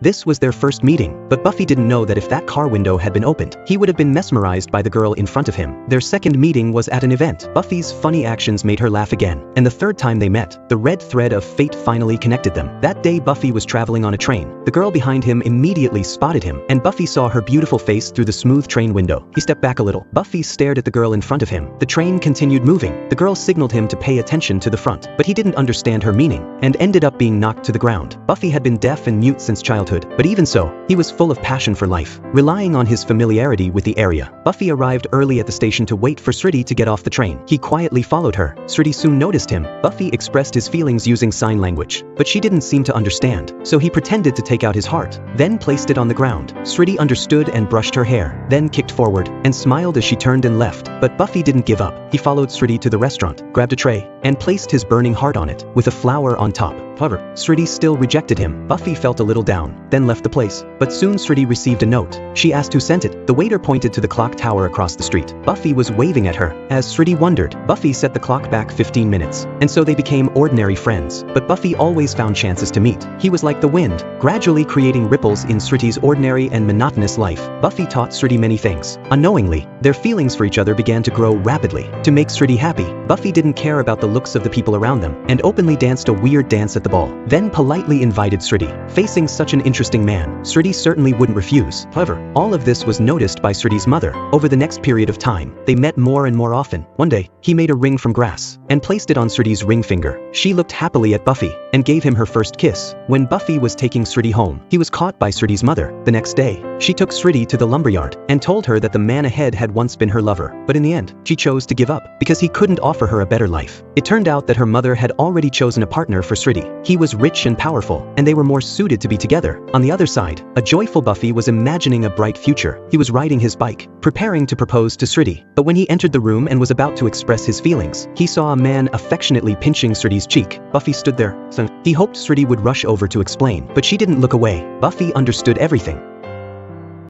This was their first meeting, but Buffy didn't know that if that car window had been opened, he would have been mesmerized by the girl in front of him. Their second meeting was at an event. Buffy's funny actions made her laugh again, and the third time they met, the red thread of fate finally connected them. That day Buffy was traveling on a train. The girl behind him immediately spotted him, and Buffy saw her beautiful face through the smooth train window. He stepped back a little. Buffy stared at the girl in front of him. The train continued moving. The girl signaled him to pay attention to the front, but he didn't understand her meaning, and ended up being knocked to the ground. Buffy had been deaf and mute since childhood, but even so, he was full of passion for life, relying on his familiarity with the area. Buffy arrived early at the station to wait for Sriti to get off the train. He quietly followed her. Sriti soon noticed him. Buffy expressed his feelings using sign language, but she didn't seem to understand, so he pretended to take out his heart, then placed it on the ground. Sriti understood and brushed her hair, then kicked forward, and smiled as she turned and left. But Buffy didn't give up. He followed Sriti to the restaurant, grabbed a tray, and placed his burning heart on it, with a flower on top. However, Sriti still rejected him. Buffy felt a little down, then left the place. But soon Sriti received a note. She asked who sent it. The waiter pointed to the clock tower across the street. Buffy was waving at her. As Sriti wondered, Buffy set the clock back 15 minutes. And so they became ordinary friends. But Buffy always found chances to meet. He was like the wind, gradually creating ripples in Sriti's ordinary and monotonous life. Buffy taught Sriti many things. Unknowingly, their feelings for each other began to grow rapidly. To make Sriti happy, Buffy didn't care about the looks of the people around them, and openly danced a weird dance at the ball, then politely invited Sriti. Facing such an interesting man, Sriti certainly wouldn't refuse. However, all of this was noticed by Sriti's mother. Over the next period of time, they met more and more often. One day, he made a ring from grass, and placed it on Sriti's ring finger. She looked happily at Buffy, and gave him her first kiss. When Buffy was taking Sriti home, he was caught by Sriti's mother. The next day, she took Sriti to the lumberyard, and told her that the man ahead had once been her lover. But in the end, she chose to give up, because he couldn't offer her a better life. It turned out that her mother had already chosen a partner for Sriti. He was rich and powerful, and they were more suited to be together. On the other side, a joyful Buffy was imagining a bright future. He was riding his bike, preparing to propose to Sriti. But when he entered the room and was about to express his feelings, he saw a man affectionately pinching Sriti's cheek. Buffy stood there. He hoped Sriti would rush over to explain, but she didn't look away. Buffy understood everything.